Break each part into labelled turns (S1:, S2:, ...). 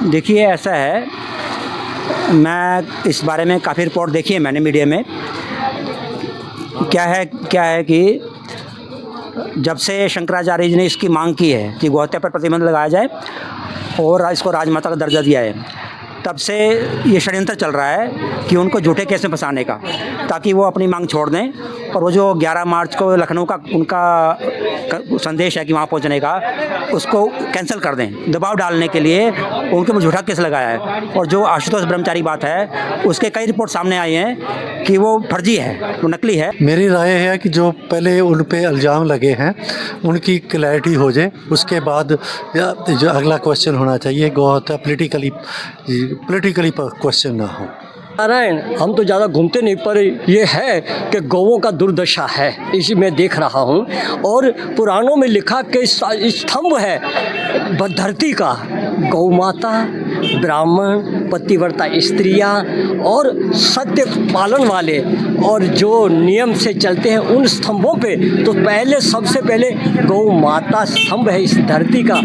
S1: देखिए ऐसा है, मैं इस बारे में काफ़ी रिपोर्ट देखी है मैंने मीडिया में। क्या है कि जब से शंकराचार्य जी ने इसकी मांग की है कि गौ हत्या पर प्रतिबंध लगाया जाए और इसको राजमाता का दर्जा दिया है, तब से ये षड्यंत्र चल रहा है कि उनको झूठे केस में फंसाने का, ताकि वो अपनी मांग छोड़ दें। और वो जो 11 मार्च को लखनऊ का उनका संदेश है कि वहाँ पहुँचने का, उसको कैंसिल कर दें। दबाव डालने के लिए उनके ऊपर झूठा केस लगाया है। और जो आशुतोष ब्रह्मचारी बात है, उसके कई रिपोर्ट सामने आई हैं कि वो फर्जी है, वो नकली है।
S2: मेरी राय है कि जो पहले उन पे इल्ज़ाम लगे हैं उनकी क्लैरिटी हो जाए, उसके बाद जो अगला क्वेश्चन होना चाहिए गौ हत्या पॉलिटिकली क्वेश्चन ना हो।
S3: नारायण, हम तो ज़्यादा घूमते नहीं, पर ये है कि गौओं का दुर्दशा है, इसी में देख रहा हूँ। और पुराणों में लिखा कि स्तंभ है धरती का गौ माता, ब्राह्मण, पतिव्रता स्त्रियाँ और सत्य पालन वाले, और जो नियम से चलते हैं उन स्तंभों पे तो पहले सबसे पहले गौ माता स्तंभ है इस धरती का।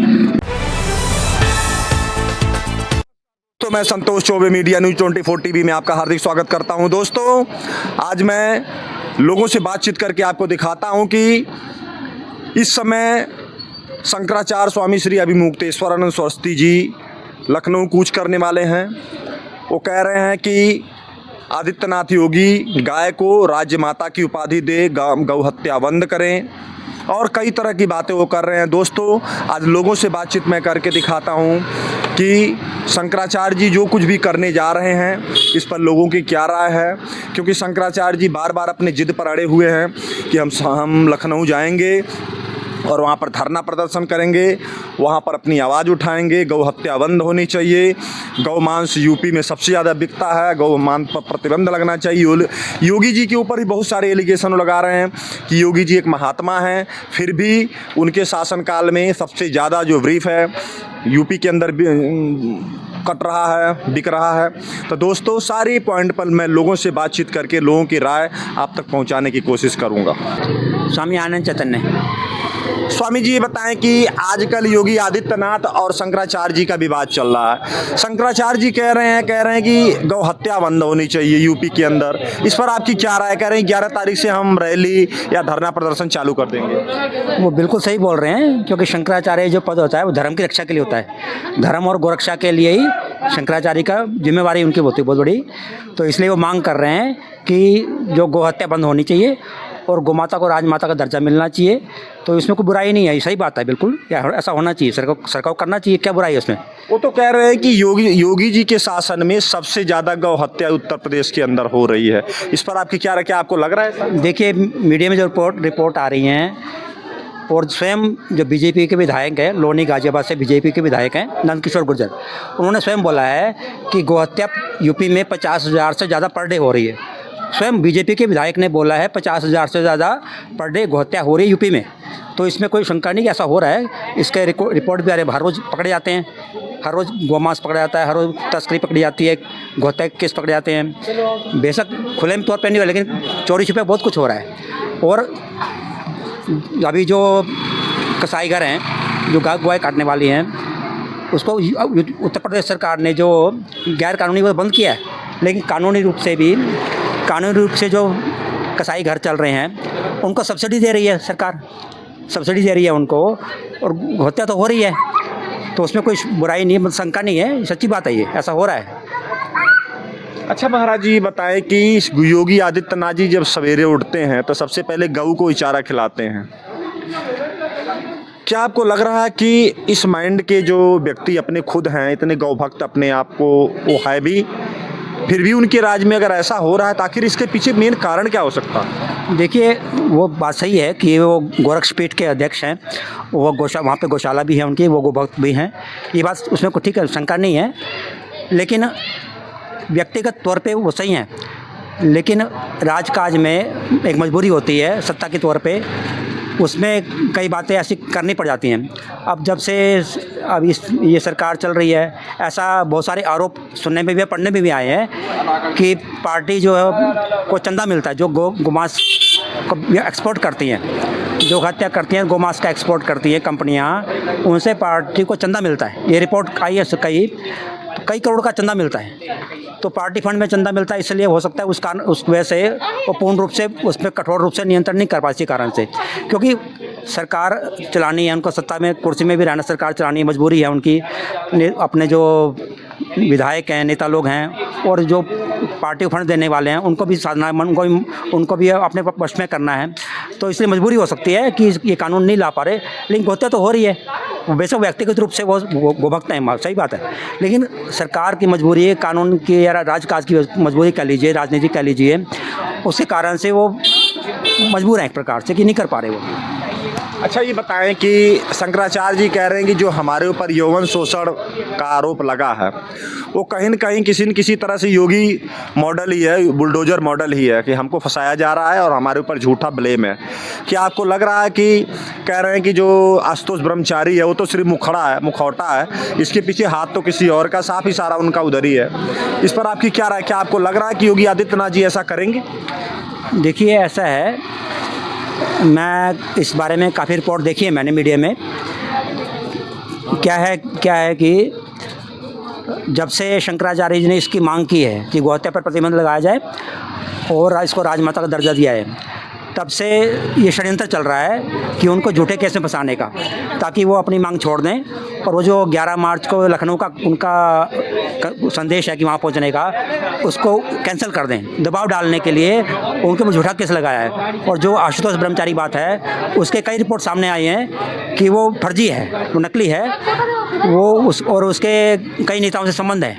S4: तो मैं Santosh Choubey, media news 24 TV में आपका हार्दिक स्वागत करता हूं। दोस्तों, आज मैं लोगों से बातचीत करके आपको दिखाता हूं कि इस समय शंकराचार्य स्वामी श्री अभिमुक्तेश्वरानंद सरस्वती जी लखनऊ कूच करने वाले हैं। वो कह रहे हैं कि आदित्यनाथ योगी गाय को राज्य माता की उपाधि दे, गौ हत्या बंद करें, और कई तरह की बातें वो कर रहे हैं। दोस्तों, आज लोगों से बातचीत मैं करके दिखाता हूँ कि शंकराचार्य जी जो कुछ भी करने जा रहे हैं इस पर लोगों की क्या राय है। क्योंकि शंकराचार्य जी बार बार अपने जिद पर अड़े हुए हैं कि हम लखनऊ जाएंगे और वहाँ पर धरना प्रदर्शन करेंगे, वहाँ पर अपनी आवाज़ उठाएंगे, गौ हत्या बंद होनी चाहिए, गौ मांस यूपी में सबसे ज़्यादा बिकता है, गौ मांस पर प्रतिबंध लगना चाहिए। योगी जी के ऊपर भी बहुत सारे एलिगेशन लगा रहे हैं कि योगी जी एक महात्मा हैं, फिर भी उनके शासनकाल में सबसे ज़्यादा जो ब्रीफ है यूपी के अंदर कट रहा है, बिक रहा है। तो दोस्तों, सारे पॉइंट पर मैं लोगों से बातचीत करके लोगों की राय आप तक पहुँचाने की कोशिश करूँगा।
S1: स्वामी आनंद चैतन्य।
S4: स्वामी जी, ये बताएं कि आजकल योगी आदित्यनाथ और शंकराचार्य जी का विवाद चल रहा है। शंकराचार्य जी कह रहे हैं कि गौ हत्या बंद होनी चाहिए यूपी के अंदर। इस पर आपकी क्या राय? कह रहे हैं 11 तारीख से हम रैली या धरना प्रदर्शन चालू कर देंगे।
S1: वो बिल्कुल सही बोल रहे हैं, क्योंकि शंकराचार्य जो पद होता है वो धर्म की रक्षा के लिए होता है। धर्म और गोरक्षा के लिए ही शंकराचार्य का जिम्मेवारी उनकी होती है बहुत बड़ी। तो इसलिए वो मांग कर रहे हैं कि जो गौ हत्या बंद होनी चाहिए और गौमाता को राजमाता का दर्जा मिलना चाहिए। तो इसमें कोई बुराई नहीं है, सही बात है, बिल्कुल ऐसा होना चाहिए, सरकार को करना चाहिए। क्या बुराई है उसमें?
S4: वो तो कह रहे हैं कि योगी जी के शासन में सबसे ज़्यादा गौ हत्या उत्तर प्रदेश के अंदर हो रही है। इस पर आपकी क्या आपको लग रहा है?
S1: देखिए, मीडिया में जो रिपोर्ट आ रही हैं, और स्वयं जो बीजेपी के विधायक हैं, लोनी गाजियाबाद से बीजेपी के विधायक हैं नंदकिशोर गुर्जर, उन्होंने स्वयं बोला है कि गौ हत्या यूपी में 50,000 से ज़्यादा पर डे हो रही है। स्वयं बीजेपी के विधायक ने बोला है 50,000 से ज़्यादा पर डे गौ हत्या हो रही है यूपी में। तो इसमें कोई शंका नहीं कि ऐसा हो रहा है। इसके रिपोर्ट भी आ रहे हैं, हर रोज़ पकड़े जाते हैं, हर रोज़ गौमांस पकड़ा जाता है, हर रोज़ तस्करी पकड़ी जाती है, गौ हत्या के केस पकड़े जाते हैं। बेशक खुले में तौर पर नहीं हुआ, लेकिन चोरी छुपे बहुत कुछ हो रहा है। और अभी जो कसाई घर हैं, जो गाय काटने वाली हैं, उसको उत्तर प्रदेश सरकार ने जो गैर कानूनी वो बंद किया है, लेकिन कानूनी रूप से जो कसाई घर चल रहे हैं उनको सब्सिडी दे रही है सरकार, सब्सिडी दे रही है उनको, और हत्या तो हो रही है। तो उसमें कोई बुराई नहीं है, शंका नहीं है, सच्ची बात है, ये ऐसा हो रहा है।
S4: अच्छा महाराज जी, बताएं कि योगी आदित्यनाथ जी जब सवेरे उठते हैं तो सबसे पहले गऊ को चारा खिलाते हैं। क्या आपको लग रहा है कि इस माइंड के जो व्यक्ति अपने खुद हैं, इतने गौ भक्त अपने आप को वो है भी, फिर भी उनके राज में अगर ऐसा हो रहा है तो आखिर इसके पीछे मेन कारण क्या हो सकता है?
S1: देखिए, वो बात सही है कि वो गोरक्षपीठ के अध्यक्ष हैं, वो वहाँ पे गौशाला भी है उनकी, वो गोभक्त भी हैं, ये बात उसमें कोई ठीक है, शंका नहीं है। लेकिन व्यक्तिगत तौर पे वो सही हैं, लेकिन राजकाज में एक मजबूरी होती है सत्ता के तौर पे, उसमें कई बातें ऐसी करनी पड़ जाती हैं। अब जब से ये सरकार चल रही है, ऐसा बहुत सारे आरोप सुनने में भी, पढ़ने में भी आए हैं कि पार्टी जो है को चंदा मिलता है, जो गोमांस को एक्सपोर्ट करती हैं, जो हत्या करती हैं, गोमांस का एक्सपोर्ट करती हैं कंपनियां, उनसे पार्टी को चंदा मिलता है। ये रिपोर्ट आई है, कई करोड़ का चंदा मिलता है। तो पार्टी फंड में चंदा मिलता है, इसलिए हो सकता है उस वजह से वो पूर्ण रूप से उसमें कठोर रूप से नियंत्रण नहीं कर पाती कारण से, क्योंकि सरकार चलानी है, उनको सत्ता में कुर्सी में भी रहना, सरकार चलानी है, मजबूरी है उनकी। अपने जो विधायक हैं, नेता लोग हैं और जो पार्टी को फंड देने वाले हैं, उनको भी साधना, उनको भी अपने वश में करना है। तो इसलिए मजबूरी हो सकती है कि ये कानून नहीं ला पा रहे, लेकिन हत्या तो हो रही है। वैसे व्यक्तिगत रूप से वो भुगतते हैं, सही बात है, लेकिन सरकार की मजबूरी है, कानून की या राजकाज की मजबूरी कह लीजिए, राजनीति कह लीजिए, उसके कारण से वो मजबूर हैं एक प्रकार से कि नहीं कर पा रहे वो।
S4: अच्छा, ये बताएं कि शंकराचार्य जी कह रहे हैं कि जो हमारे ऊपर यौवन शोषण का आरोप लगा है, वो कहीं न कहीं किसी न किसी तरह से योगी मॉडल ही है, बुलडोजर मॉडल ही है, कि हमको फंसाया जा रहा है और हमारे ऊपर झूठा ब्लेम है। क्या आपको लग रहा है कि कह रहे हैं कि जो आशुतोष ब्रह्मचारी है वो तो सिर्फ मुखौटा है, इसके पीछे हाथ तो किसी और का, साफ इशारा उनका उधर ही है। इस पर आपकी क्या राय? क्या आपको लग रहा है कि योगी आदित्यनाथ जी ऐसा करेंगे?
S1: देखिए, ऐसा है, मैं इस बारे में काफ़ी रिपोर्ट देखी है मैंने मीडिया में। क्या है कि जब से शंकराचार्य जी ने इसकी मांग की है कि गोहत्या पर प्रतिबंध लगाया जाए और इसको राजमाता का दर्जा दिया है, तब से ये षड्यंत्र चल रहा है कि उनको झूठे केस में फंसाने का, ताकि वो अपनी मांग छोड़ दें। और वो जो 11 मार्च को लखनऊ का उनका संदेश है कि वहाँ पहुँचने का, उसको कैंसिल कर दें। दबाव डालने के लिए उनके ऊपर झूठा केस लगाया है। और जो आशुतोष ब्रह्मचारी बात है, उसके कई रिपोर्ट सामने आई हैं कि वो फर्जी है, वो नकली है, वो उसके कई नेताओं से संबंध है,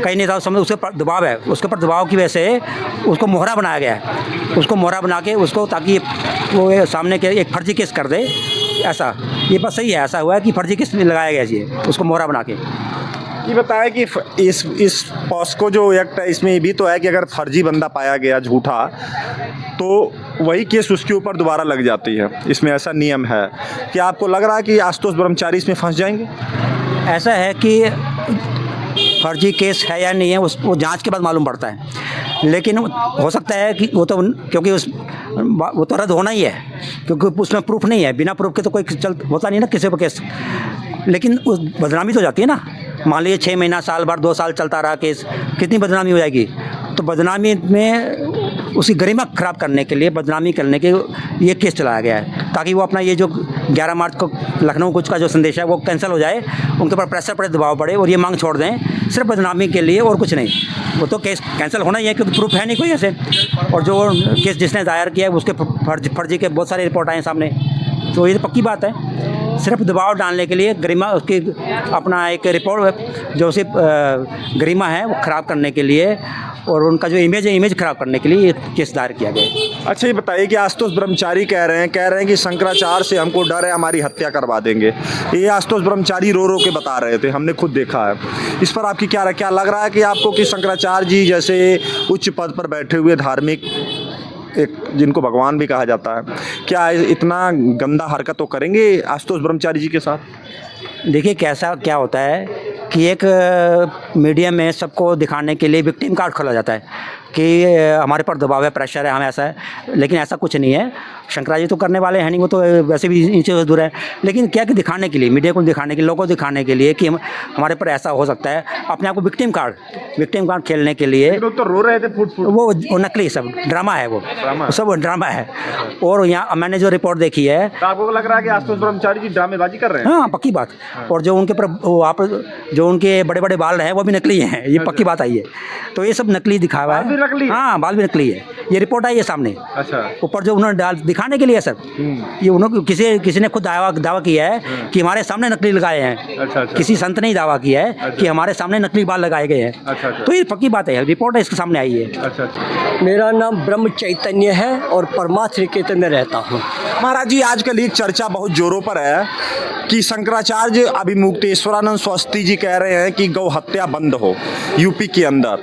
S1: कई नेताओं से उसके ऊपर दबाव है, उसके ऊपर दबाव की वजह से उसको मोहरा बनाया गया है, उसको मोहरा बना के उसको, ताकि वो सामने के एक फर्जी केस कर दे। ऐसा ये बात सही है, ऐसा हुआ है कि फर्जी केस लगाया गया जी, उसको मोहरा बना के।
S4: ये बताया कि इस पॉस्को जो एक्ट है, इसमें भी तो है कि अगर फर्जी बंदा पाया गया झूठा, तो वही केस उसके ऊपर दोबारा लग जाती है, इसमें ऐसा नियम है। क्या आपको लग रहा है कि आशुतोष ब्रह्मचारी इसमें फंस जाएंगे?
S1: ऐसा है कि फर्जी केस है या नहीं है, वो जांच के बाद मालूम पड़ता है, लेकिन हो सकता है कि वो तो, क्योंकि वो तो रद्द होना ही है, क्योंकि उसमें प्रूफ नहीं है, बिना प्रूफ के तो कोई होता नहीं ना किसी पर केस। लेकिन उस बदनामी तो जाती है ना, मान लीजिए 6 महीना, साल भर, 2 साल चलता रहा केस, कितनी बदनामी हो जाएगी। तो बदनामी में उसकी गरिमा खराब करने के लिए, बदनामी करने के ये केस चलाया गया है, ताकि वो अपना ये जो 11 मार्च को लखनऊ कुछ का जो संदेश है वो कैंसिल हो जाए, उनके ऊपर प्रेशर पड़े, दबाव पड़े और ये मांग छोड़ दें, सिर्फ बदनामी के लिए और कुछ नहीं। वो तो केस कैंसिल होना ही है, क्योंकि प्रूफ है नहीं कोई ऐसे। और जो केस जिसने दायर किया है उसके फर्जी के बहुत सारे रिपोर्ट आए सामने, तो ये पक्की बात है। सिर्फ दबाव डालने के लिए, गरिमा उसकी अपना एक रिपोर्ट जो उसे गरिमा है वो ख़राब करने के लिए, और उनका जो इमेज है, इमेज ख़राब करने के लिए ये केस दायर किया गया है।
S4: अच्छा, ये बताइए कि आशुतोष ब्रह्मचारी कह रहे हैं कि शंकराचार्य से हमको डर है, हमारी हत्या करवा देंगे। ये आशुतोष ब्रह्मचारी रो के बता रहे थे, हमने खुद देखा है। इस पर आपकी क्या लग रहा है कि आपको कि शंकराचार्य जी जैसे उच्च पद पर बैठे हुए धार्मिक, एक जिनको भगवान भी कहा जाता है, क्या इतना गंदा हरकत तो करेंगे आशुतोष ब्रह्मचारी जी के साथ?
S1: देखिए, क्या होता है कि एक मीडिया में सबको दिखाने के लिए विक्टिम कार्ड खोला जाता है कि हमारे पर दबाव है, प्रेशर है, हमें ऐसा है, लेकिन ऐसा कुछ नहीं है। शंकराचार्य तो करने वाले हैं नहीं, वो तो वैसे भी इन चीज़ों से दूर है, लेकिन क्या कि दिखाने के लिए, मीडिया को दिखाने के लिए, लोगों को दिखाने के लिए कि हमारे पर ऐसा हो सकता है, अपने आप को विक्टिम कार्ड खेलने के लिए।
S4: लोग तो रो रहे थे फुट।
S1: वो नकली, सब ड्रामा है, वो सब ड्रामा है। और यहाँ मैंने जो रिपोर्ट देखी है,
S4: तो आपको लग रहा है कि आशुतोष ब्रह्मचारी जी ड्रामेबाजी कर रहे हैं?
S1: हाँ, पक्की बात। और जो उनके पर जो उनके बड़े बड़े बाल हैं वो भी नकली हैं, ये पक्की बात आई है। तो ये सब नकली दिखावा है। हाँ, बाल भी नकली है, ये रिपोर्ट आई है सामने।
S4: अच्छा,
S1: ऊपर जो उन्होंने दिखाने के लिए सर, ये उन्होंने किसी ने खुद दावा किया है कि हमारे सामने नकली लगाए हैं।
S4: अच्छा।
S1: किसी संत ने दावा किया है कि हमारे सामने नकली बाल लगाए गए हैं।
S4: अच्छा।
S1: तो ये पक्की बात है, रिपोर्ट है, इसके सामने आई है।
S4: अच्छा।
S3: मेरा नाम ब्रह्म चैतन्य है और परमार्थ निकेतन में रहता हूँ।
S4: महाराज जी, आजकल एक चर्चा बहुत जोरों पर है कि शंकराचार्य अभिमुक्तेश्वरानंद स्वस्ति जी कह रहे हैं कि गौ हत्या बंद हो यूपी के अंदर।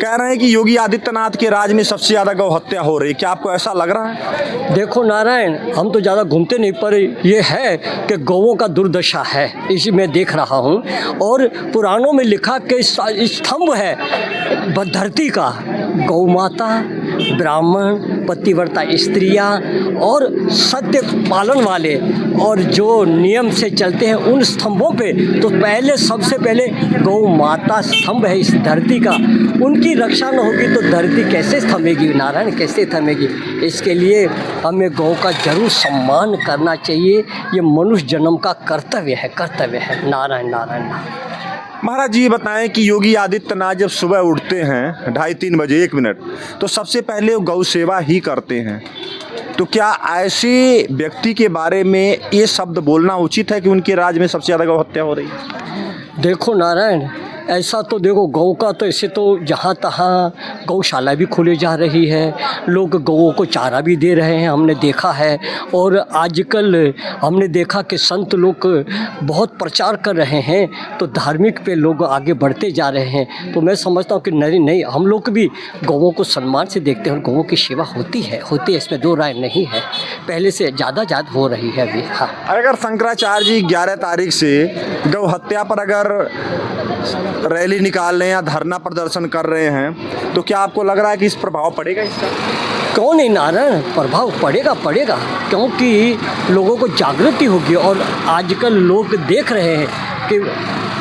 S4: कह रहे हैं कि योगी आदित्यनाथ के राज में सबसे ज़्यादा गौ हत्या हो रही है। क्या आपको ऐसा लग रहा है?
S3: देखो नारायण, हम तो ज़्यादा घूमते नहीं, पर ये है कि गौओं का दुर्दशा है, इसी में देख रहा हूँ। और पुराणों में लिखा कि स्तंभ है धरती का गौ माता, ब्राह्मण, पतिव्रता स्त्रियां और सत्य पालन वाले और जो नियम से चलते हैं उन स्तंभों पे, तो पहले सबसे पहले गौ माता स्तंभ है इस धरती का। उनकी रक्षा न होगी तो धरती कैसे थमेगी नारायण, कैसे थमेगी। इसके लिए हमें गौ का जरूर सम्मान करना चाहिए। ये मनुष्य जन्म का कर्तव्य है, कर्तव्य है। नारायण नारायण।
S4: महाराज जी बताएं कि योगी आदित्यनाथ जब सुबह उठते हैं 2:30-3 बजे 1 मिनट, तो सबसे पहले वो गौ सेवा ही करते हैं। तो क्या ऐसे व्यक्ति के बारे में ये शब्द बोलना उचित है कि उनके राज्य में सबसे ज़्यादा गौ हत्या हो रही है?
S3: देखो नारायण, ऐसा तो देखो गौ का तो ऐसे तो जहाँ तहाँ गौशाला भी खोले जा रही है, लोग गौओं को चारा भी दे रहे हैं, हमने देखा है। और आजकल हमने देखा कि संत लोग बहुत प्रचार कर रहे हैं, तो धार्मिक पे लोग आगे बढ़ते जा रहे हैं। तो मैं समझता हूँ कि नहीं, हम लोग भी गौओं को सम्मान से देखते हैं और गौओं की सेवा होती है, इसमें दो राय नहीं है। पहले से ज़्यादा हो रही है अभी। हाँ,
S4: अगर शंकराचार्य जी 11 तारीख से गौ हत्या पर अगर रैली निकाल रहे हैं या धरना प्रदर्शन कर रहे हैं, तो क्या आपको लग रहा है कि इस प्रभाव पड़ेगा इसका?
S3: कौन नहीं नारायण, प्रभाव पड़ेगा, क्योंकि लोगों को जागृति होगी। और आजकल लोग देख रहे हैं कि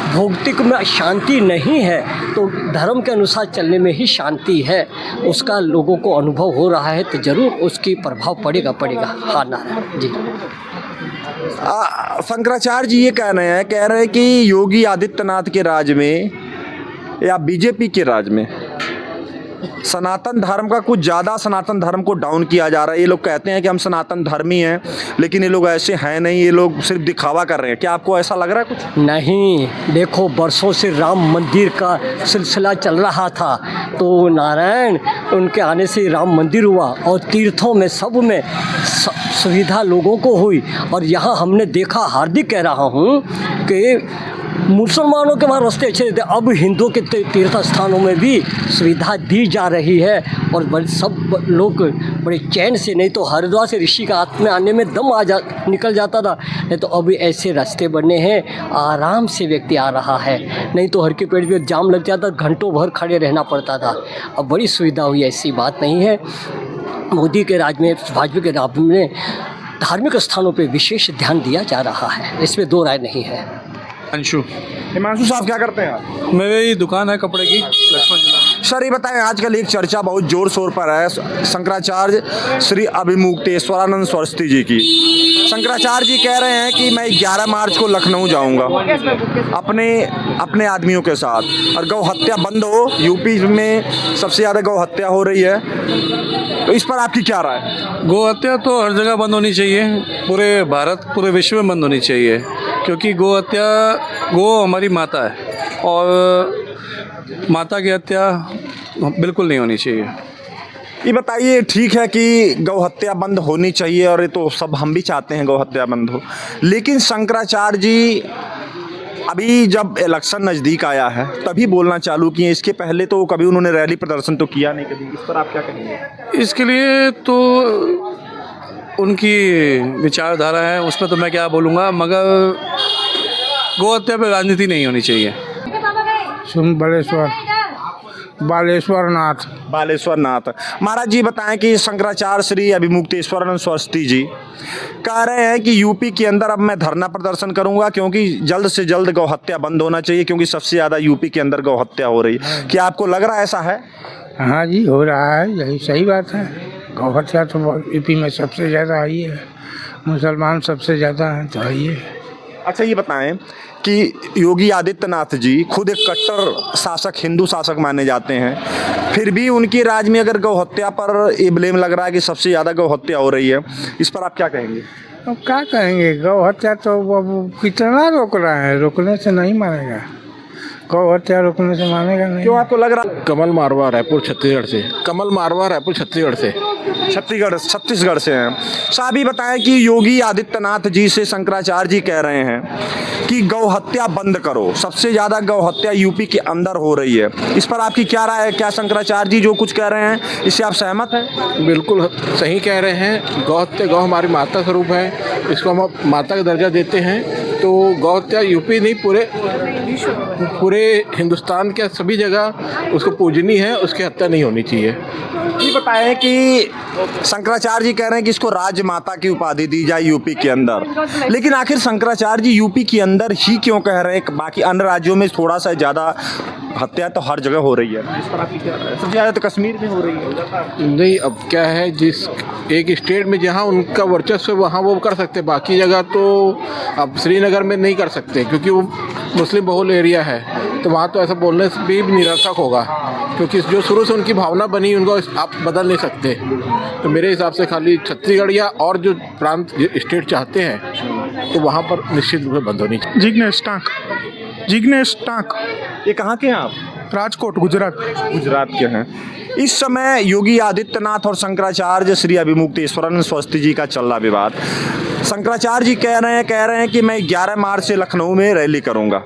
S3: भौतिक में शांति नहीं है, तो धर्म के अनुसार चलने में ही शांति है, उसका लोगों को अनुभव हो रहा है, तो ज़रूर उसकी प्रभाव पड़ेगा। हाँ नारायण जी।
S4: शंकराचार्य जी ये कह रहे हैं कि योगी आदित्यनाथ के राज में या बीजेपी के राज में सनातन धर्म का कुछ ज़्यादा, सनातन धर्म को डाउन किया जा रहा है। ये लोग कहते हैं कि हम सनातन धर्मी हैं, लेकिन ये लोग ऐसे हैं नहीं, ये लोग सिर्फ दिखावा कर रहे हैं। क्या आपको ऐसा लग रहा है कुछ?
S3: नहीं, देखो वर्षों से राम मंदिर का सिलसिला चल रहा था, तो नारायण उनके आने से राम मंदिर हुआ और तीर्थों में सब में सुविधा लोगों को हुई। और यहाँ हमने देखा, हार्दिक कह रहा हूँ कि मुसलमानों के वहाँ रास्ते अच्छे थे, अब हिंदुओं के तीर्थ स्थानों में भी सुविधा दी जा रही है और सब लोग बड़े चैन से, नहीं तो हरिद्वार से ऋषि का हाथ में आने में दम निकल जाता था, नहीं तो अभी ऐसे रास्ते बने हैं, आराम से व्यक्ति आ रहा है। नहीं तो हर के पेड़ पे जाम लग जाता, घंटों भर खड़े रहना पड़ता था। अब बड़ी सुविधा हुई, ऐसी बात नहीं है। मोदी के राज में, भाजपा के राज में धार्मिक स्थानों पर विशेष ध्यान दिया जा रहा है, इसमें दो राय नहीं है।
S4: हिमांशु साहब क्या करते हैं आप?
S5: मेरी दुकान है कपड़े की, लक्ष्मण जिला।
S4: सर ये बताएं, आजकल एक चर्चा बहुत जोर शोर पर है शंकराचार्य श्री अभिमुक्तेश्वरानंद सरस्वती जी की। शंकराचार्य जी कह रहे हैं कि मैं 11 मार्च को लखनऊ जाऊंगा अपने आदमियों के साथ, और गौ हत्या बंद हो। यूपी में सबसे ज़्यादा गौ हत्या हो रही है, तो इस पर आपकी क्या राय?
S5: गौ हत्या तो हर जगह बंद होनी चाहिए, पूरे भारत, पूरे विश्व में बंद होनी चाहिए, क्योंकि गौ हमारी माता है और माता की हत्या बिल्कुल नहीं होनी चाहिए।
S4: ये बताइए, ठीक है कि गौ हत्या बंद होनी चाहिए और ये तो सब हम भी चाहते हैं गौ हत्या बंद हो, लेकिन शंकराचार्य जी अभी जब इलेक्शन नज़दीक आया है तभी बोलना चालू किए। इसके पहले तो कभी उन्होंने रैली प्रदर्शन तो किया नहीं कभी। इस पर आप क्या कहेंगे?
S5: इसके लिए तो उनकी विचारधारा है, उसमें तो मैं क्या बोलूँगा, मगर गौ हत्या पे राजनीति नहीं होनी चाहिए। बालेश्वर नाथ महाराज जी बताएं कि शंकराचार्य श्री अभिमुक्तेश्वरानंद सरस्वती जी कह रहे हैं कि यूपी के अंदर अब मैं धरना प्रदर्शन करूंगा, क्योंकि जल्द से जल्द गौ हत्या बंद होना चाहिए, क्योंकि सबसे ज़्यादा यूपी के अंदर गौ हत्या हो रही है। क्या आपको लग रहा है ऐसा है?
S6: हाँ जी, हो रहा है, यही सही बात है। गौ हत्या तो यूपी में सबसे ज़्यादा आई है, मुसलमान सबसे ज़्यादा हैं तो आई है।
S4: अच्छा ये बताएं कि योगी आदित्यनाथ जी खुद एक कट्टर शासक, हिंदू शासक माने जाते हैं, फिर भी उनके राज में अगर गौ हत्या पर ये ब्लेम लग रहा है कि सबसे ज़्यादा गौ हत्या हो रही है, इस पर आप क्या कहेंगे?
S6: अब क्या कहेंगे, गौ हत्या तो अब कितना रोक रहा है, रोकने से नहीं मानेगा, गौ हत्या रोकने से मानेगा नहीं।
S4: क्यों आपको लग रहा?
S7: कमल मारवा रायपुर छत्तीसगढ़ से।
S4: छत्तीसगढ़ से हैं। साहब ये बताएं कि योगी आदित्यनाथ जी से शंकराचार्य जी कह रहे हैं कि गौ हत्या बंद करो, सबसे ज़्यादा गौ हत्या यूपी के अंदर हो रही है, इस पर आपकी क्या राय है? क्या शंकराचार्य जी जो कुछ कह रहे हैं इससे आप सहमत हैं?
S7: बिल्कुल सही कह रहे हैं। गौ हत्या, गौ हमारी माता स्वरूप है, इसको हम माता का दर्जा देते हैं। तो गौ हत्या यूपी नहीं, पूरे हिंदुस्तान के सभी जगह उसको पूजनीय है, उसकी हत्या नहीं होनी चाहिए।
S5: ये बताएं कि शंकराचार्य जी कह रहे हैं कि इसको राजमाता की उपाधि दी जाए यूपी के अंदर, लेकिन आखिर शंकराचार्य जी यूपी के अंदर ही क्यों कह रहे हैं? बाकी अन्य राज्यों में थोड़ा सा ज़्यादा हत्या तो हर जगह हो रही है, इस पर आपकी क्या राय है? सबसे ज़्यादा तो कश्मीर में हो रही है।
S7: नहीं, अब क्या है, जिस एक स्टेट में जहाँ उनका वर्चस्व है वहाँ वो कर सकते, बाकी जगह तो अब श्रीनगर में नहीं कर सकते क्योंकि वो मुस्लिम बहुल एरिया है, तो वहाँ तो ऐसा बोलने से भी निरर्थक होगा क्योंकि जो शुरू से उनकी भावना बनी उनको आप बदल नहीं सकते। तो मेरे हिसाब से खाली छत्तीसगढ़ या और जो प्रांत स्टेट चाहते हैं तो वहाँ पर निश्चित रूप से बंद होनी चाहिए।
S8: जिग्नेश टांक
S5: ये कहाँ के हैं आप?
S8: राजकोट गुजरात।
S5: गुजरात के हैं। इस समय योगी आदित्यनाथ और शंकराचार्य श्री अभिमुक्तेश्वरानंद सरस्वती जी का चल रहा विवाद। शंकराचार्य जी कह रहे हैं कि मैं 11 मार्च से लखनऊ में रैली करूंगा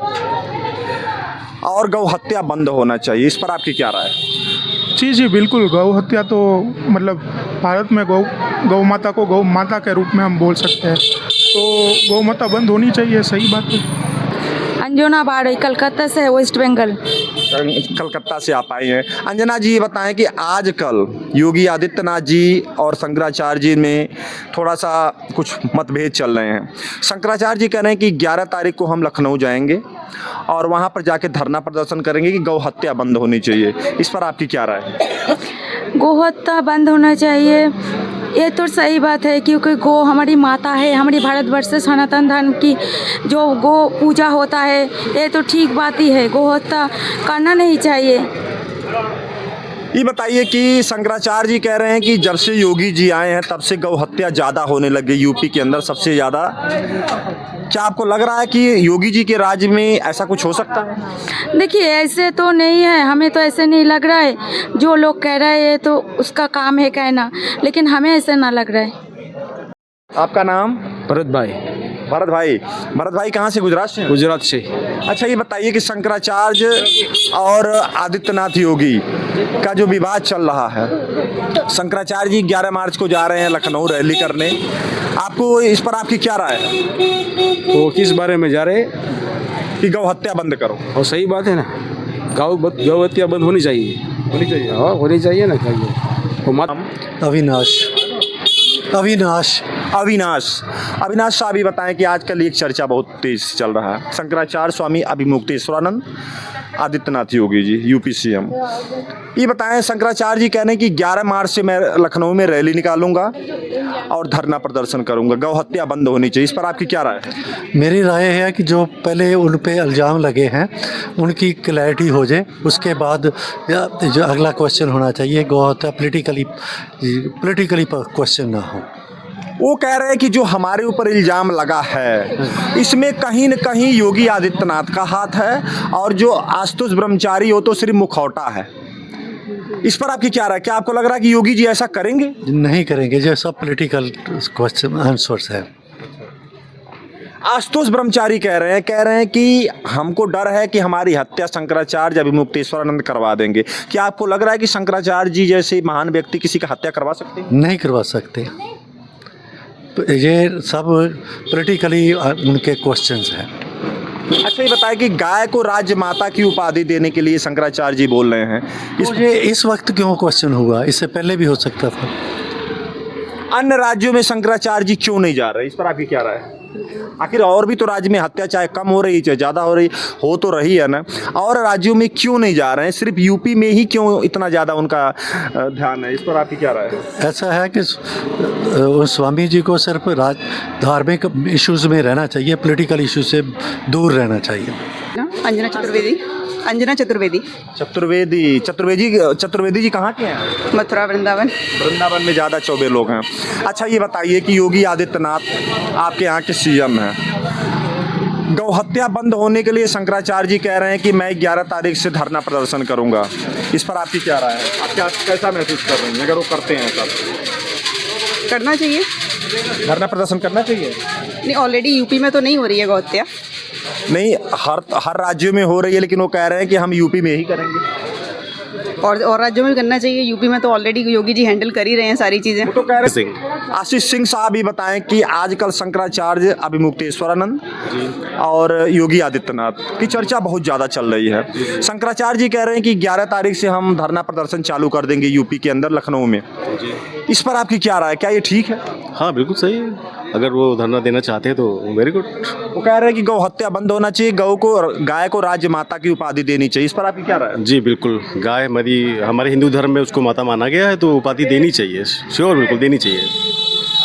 S5: और गौ हत्या बंद होना चाहिए। इस पर आपकी क्या राय है?
S8: जी बिल्कुल, गौ हत्या तो मतलब भारत में गौ माता को गौ माता के रूप में हम बोल सकते हैं, तो गौ माता बंद होनी चाहिए, सही बात है।
S9: अंजुना बाड़ी कलकत्ता से, वेस्ट बंगाल।
S5: कलकत्ता से आप आई हैं। अंजना जी, ये बताएं कि आजकल योगी आदित्यनाथ जी और शंकराचार्य जी में थोड़ा सा कुछ मतभेद चल रहे हैं। शंकराचार्य जी कह रहे हैं कि 11 तारीख को हम लखनऊ जाएंगे और वहाँ पर जाके धरना प्रदर्शन करेंगे कि गौ हत्या बंद होनी चाहिए। इस पर आपकी क्या राय है?
S9: गौ हत्या बंद होना चाहिए, ये तो सही बात है क्योंकि गौ हमारी माता है। हमारी भारतवर्ष से सनातन धर्म की जो गौ पूजा होता है, ये तो ठीक बात ही है, गौ हत्या करना नहीं चाहिए।
S5: ये बताइए कि शंकराचार्य जी कह रहे हैं कि जब से योगी जी आए हैं तब से गौ हत्या ज़्यादा होने लगी यूपी के अंदर सबसे ज़्यादा। क्या आपको लग रहा है कि योगी जी के राज्य में ऐसा कुछ हो सकता है?
S9: देखिए, ऐसे तो नहीं है, हमें तो ऐसे नहीं लग रहा है। जो लोग कह रहे हैं तो उसका काम है कहना, लेकिन हमें ऐसे ना लग रहा है।
S5: आपका नाम?
S3: भरत भाई।
S5: भरत भाई कहाँ से? गुजरात से?
S3: गुजरात से।
S5: अच्छा, ये बताइए कि शंकराचार्य और आदित्यनाथ योगी का जो विवाद चल रहा है, शंकराचार्य जी 11 मार्च को जा रहे हैं लखनऊ रैली करने, आपको इस पर आपकी क्या राय है?
S3: वो किस बारे में जा रहे?
S5: कि गौ हत्या बंद करो।
S3: और सही बात है ना, गौ हत्या बंद होनी चाहिए। हाँ, होनी चाहिए ना, चाहिए। वो मत
S5: अविनाश साहब, ये बताएं कि आजकल एक चर्चा बहुत तेज चल रहा है, शंकराचार्य स्वामी अभिमुक्तेश्वरानंद आदित्यनाथ योगी जी यूपी सीएम। ये बताएं, शंकराचार्य जी कह रहे हैं कि 11 मार्च से मैं लखनऊ में रैली निकालूंगा और धरना प्रदर्शन करूंगा, गौ हत्या बंद होनी चाहिए। इस पर आपकी क्या राय है?
S2: मेरी राय है कि जो पहले उन पे इल्ज़ाम लगे हैं उनकी क्लैरिटी हो जाए, उसके बाद जो अगला क्वेश्चन होना चाहिए गौ हत्या पॉलिटिकली क्वेश्चन ना हो।
S5: वो कह रहे हैं कि जो हमारे ऊपर इल्ज़ाम लगा है इसमें कहीं न कहीं योगी आदित्यनाथ का हाथ है और जो आशुतोष ब्रह्मचारी हो तो सिर्फ मुखौटा है। इस पर आपकी क्या राय है? क्या आपको लग रहा है कि योगी जी ऐसा करेंगे?
S2: नहीं करेंगे, जो सब पॉलिटिकल क्वेश्चन आंसर्स है।
S5: आशुतोष ब्रह्मचारी कह रहे हैं कि हमको डर है कि हमारी हत्या शंकराचार्य अभिमुक्तेश्वरानंद करवा देंगे। क्या आपको लग रहा है कि शंकराचार्य जी जैसे महान व्यक्ति किसी का हत्या करवा सकते हैं?
S2: नहीं करवा सकते, तो ये सब पॉलिटिकली उनके क्वेश्चंस हैं।
S5: अच्छा, ये बताएं कि गाय को राजमाता की उपाधि देने के लिए शंकराचार्य जी बोल रहे हैं,
S2: मुझे इस वक्त क्यों क्वेश्चन हुआ? इससे पहले भी हो सकता था।
S5: अन्य राज्यों में शंकराचार्य जी क्यों नहीं जा रहे? इस पर आपकी क्या राय है? आखिर और भी तो राज्य में हत्या चाहे कम हो रही चाहे ज़्यादा हो रही है ना, और राज्यों में क्यों नहीं जा रहे हैं? सिर्फ यूपी में ही क्यों इतना ज़्यादा उनका ध्यान है? इस पर आपकी क्या राय है?
S2: ऐसा है कि स्वामी जी को सिर्फ धार्मिक इश्यूज में रहना चाहिए, पॉलिटिकल इशू से दूर रहना चाहिए।
S10: अंजना
S5: चतुर्वेदी जी कहाँ के हैं?
S10: मथुरा वृंदावन
S5: में ज़्यादा चौबे लोग हैं। अच्छा, ये बताइए कि योगी आदित्यनाथ आपके यहाँ के सीएम हैं, गौ हत्या बंद होने के लिए शंकराचार्य जी कह रहे हैं कि मैं 11 तारीख से धरना प्रदर्शन करूंगा। इस पर आपकी क्या राय है? आप क्या कैसा महसूस कर रहे हैं अगर वो करते हैं? तब
S10: करना चाहिए,
S5: धरना प्रदर्शन करना चाहिए।
S10: नहीं, ऑलरेडी यूपी में तो नहीं हो रही है गौ हत्या।
S5: नहीं, हर राज्यों में हो रही है, लेकिन वो कह रहे हैं कि हम यूपी में ही करेंगे।
S10: और राज्यों में भी करना चाहिए। यूपी में तो ऑलरेडी योगी जी हैंडल कर ही रहे हैं सारी चीज़ें।
S5: तो कह रहे आशीष सिंह साहब ही बताएं कि आजकल शंकराचार्य अभिमुक्तेश्वरानंद और योगी आदित्यनाथ की चर्चा बहुत ज़्यादा चल रही है। शंकराचार्य जी कह रहे हैं कि 11 तारीख से हम धरना प्रदर्शन चालू कर देंगे यूपी के अंदर, लखनऊ में। इस पर आपकी क्या राय, क्या ये ठीक है?
S11: हाँ बिल्कुल सही है, अगर वो धरना देना चाहते हैं तो वेरी गुड।
S5: वो कह रहे हैं कि गौ हत्या बंद होना चाहिए, गाय को राज्य माता की उपाधि देनी चाहिए। इस पर आपकी क्या राय है?
S11: जी बिल्कुल, गाय हमारी हमारे हिंदू धर्म में उसको माता माना गया है, तो उपाधि देनी चाहिए, श्योर बिल्कुल देनी चाहिए।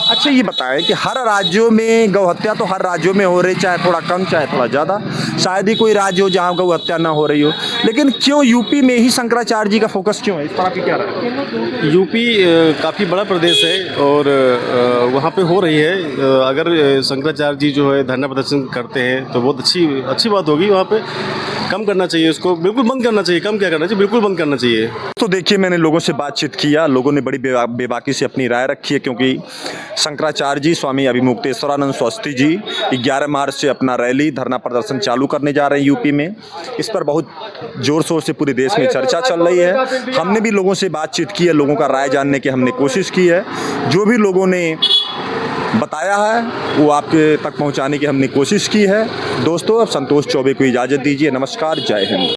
S5: अच्छा ये बताएं कि हर राज्यों में गौ हत्या तो हर राज्यों में हो रही, चाहे थोड़ा कम चाहे थोड़ा ज़्यादा, शायद ही कोई राज्य हो जहाँ गौ हत्या ना हो रही हो, लेकिन क्यों यूपी में ही शंकराचार्य जी का फोकस क्यों है? इस पर आपकी क्या राय है?
S11: यूपी काफ़ी बड़ा प्रदेश है और वहाँ पे हो रही है। अगर शंकराचार्य जी जो है धरना प्रदर्शन करते हैं तो बहुत अच्छी बात होगी। वहाँ पे कम करना चाहिए, उसको बिल्कुल बंद करना चाहिए। कम क्या करना चाहिए, बिल्कुल बंद करना चाहिए।
S5: तो देखिए मैंने लोगों से बातचीत किया, लोगों ने बड़ी बेबाकी से अपनी राय रखी है, क्योंकि शंकराचार्य जी स्वामी अभिमुक्तेश्वरानंद सरस्वती जी 11 मार्च से अपना रैली धरना प्रदर्शन चालू करने जा रहे हैं यूपी में। इस पर बहुत जोर शोर से पूरे देश में चर्चा चल रही है। हमने भी लोगों से बातचीत की है, लोगों का राय जानने की हमने कोशिश की है। जो भी लोगों ने बताया है वो आपके तक पहुंचाने की हमने कोशिश की है। दोस्तों अब संतोष चौबे को इजाज़त दीजिए। नमस्कार, जय हिंद।